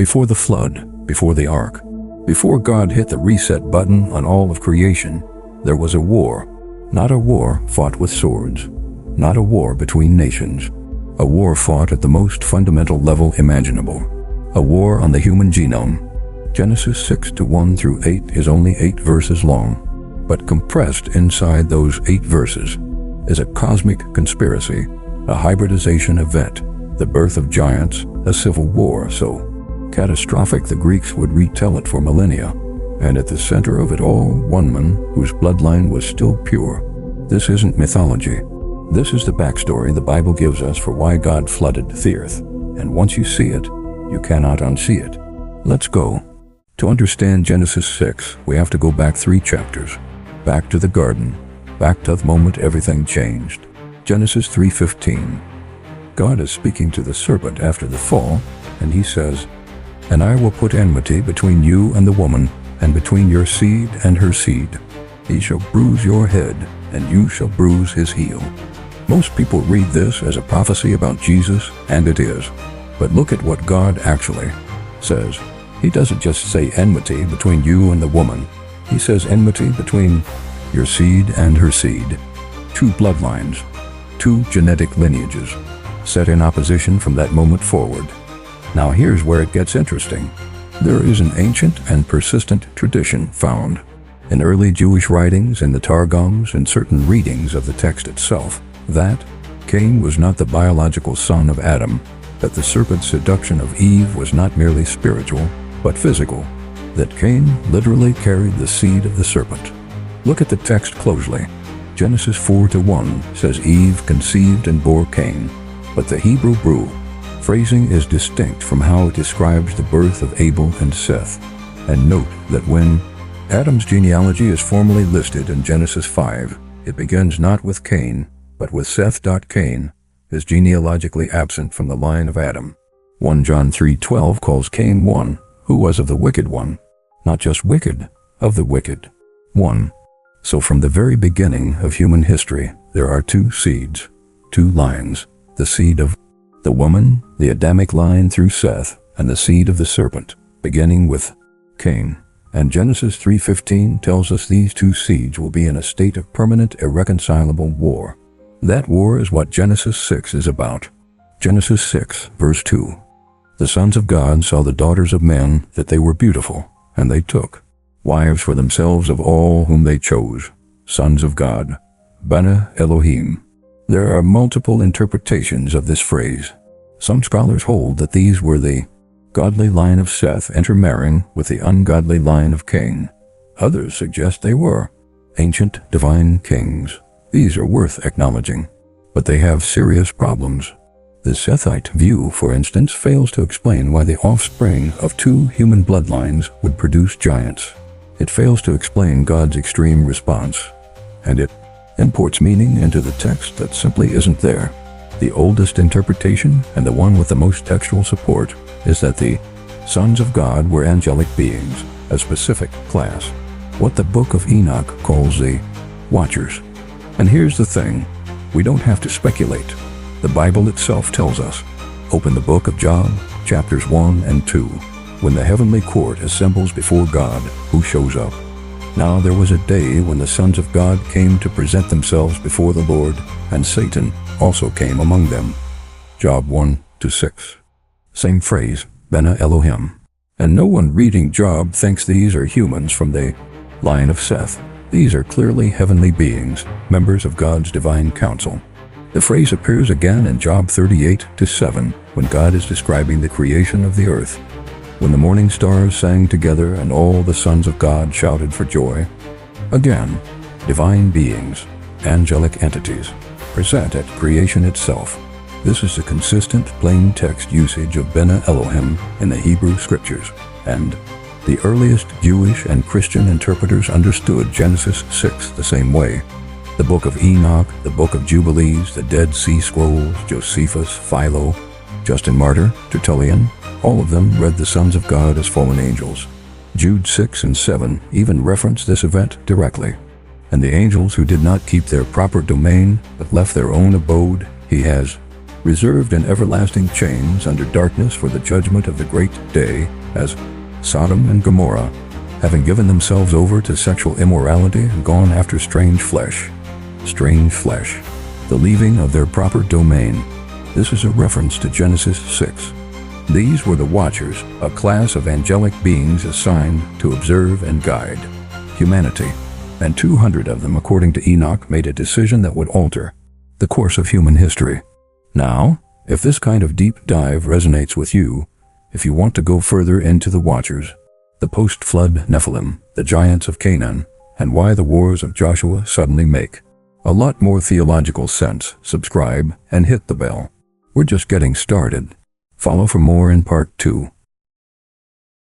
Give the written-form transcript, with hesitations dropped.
Before the flood, before the ark, before God hit the reset button on all of creation, there was a war. Not a war fought with swords, not a war between nations, a war fought at the most fundamental level imaginable, a war on the human genome. Genesis 6:1-8 is only 8 verses long, but compressed inside those 8 verses is a cosmic conspiracy, a hybridization event, the birth of giants, a civil war so catastrophic the Greeks would retell it for millennia, and at the center of it all, one man whose bloodline was still pure. This isn't mythology. This is the backstory the Bible gives us for why God flooded the earth, and once you see it, you cannot unsee it. Let's go. To understand Genesis 6, we have to go back 3 chapters, back to the garden, back to the moment everything changed. Genesis 3:15. God is speaking to the serpent after the fall, and he says, "And I will put enmity between you and the woman, and between your seed and her seed. He shall bruise your head, and you shall bruise his heel." Most people read this as a prophecy about Jesus, and it is. But look at what God actually says. He doesn't just say enmity between you and the woman. He says enmity between your seed and her seed. 2 bloodlines, 2 genetic lineages, set in opposition from that moment forward. Now here's where it gets interesting. There is an ancient and persistent tradition found in early Jewish writings, in the Targums, and certain readings of the text itself, that Cain was not the biological son of Adam, that the serpent's seduction of Eve was not merely spiritual, but physical, that Cain literally carried the seed of the serpent. Look at the text closely. Genesis 4:1 says Eve conceived and bore Cain, but the Hebrew brew phrasing is distinct from how it describes the birth of Abel and Seth. And note that when Adam's genealogy is formally listed in Genesis 5, it begins not with Cain, but with Seth. Cain is genealogically absent from the line of Adam. 1 John 3:12 calls Cain one who was of the wicked one, not just wicked, of the wicked one. So from the very beginning of human history, there are 2 seeds, 2 lines, the seed of the woman, the Adamic line through Seth, and the seed of the serpent, beginning with Cain. And Genesis 3:15 tells us these 2 seeds will be in a state of permanent, irreconcilable war. That war is what Genesis 6 is about. Genesis 6, verse 2. The sons of God saw the daughters of men, that they were beautiful, and they took wives for themselves of all whom they chose, sons of God, Bana Elohim. There are multiple interpretations of this phrase. Some scholars hold that these were the godly line of Seth intermarrying with the ungodly line of Cain. Others suggest they were ancient divine kings. These are worth acknowledging, but they have serious problems. The Sethite view, for instance, fails to explain why the offspring of 2 human bloodlines would produce giants. It fails to explain God's extreme response, and it imports meaning into the text that simply isn't there. The oldest interpretation, and the one with the most textual support, is that the sons of God were angelic beings, a specific class, what the book of Enoch calls the Watchers. And here's the thing, we don't have to speculate. The Bible itself tells us. Open the book of Job, chapters 1 and 2, when the heavenly court assembles before God, who shows up? Now there was a day when the sons of God came to present themselves before the Lord, and Satan also came among them. Job 1-6. Same phrase, Bana Elohim. And no one reading Job thinks these are humans from the line of Seth. These are clearly heavenly beings, members of God's divine council. The phrase appears again in Job 38-7, when God is describing the creation of the earth. When the morning stars sang together and all the sons of God shouted for joy. Again, divine beings, angelic entities, present at creation itself. This is the consistent plain text usage of Bena Elohim in the Hebrew scriptures, and the earliest Jewish and Christian interpreters understood Genesis 6 the same way. The book of Enoch, the book of Jubilees, the Dead Sea Scrolls, Josephus, Philo, Justin Martyr, Tertullian, all of them read the sons of God as fallen angels. Jude 6 and 7 even reference this event directly. And the angels who did not keep their proper domain, but left their own abode, he has reserved in everlasting chains under darkness for the judgment of the great day, as Sodom and Gomorrah, having given themselves over to sexual immorality and gone after strange flesh, the leaving of their proper domain. This is a reference to Genesis 6. These were the Watchers, a class of angelic beings assigned to observe and guide humanity, and 200 of them, according to Enoch, made a decision that would alter the course of human history. Now, if this kind of deep dive resonates with you, if you want to go further into the Watchers, the post-flood Nephilim, the giants of Canaan, and why the wars of Joshua suddenly make a lot more theological sense, subscribe and hit the bell. We're just getting started. Follow for more in part 2.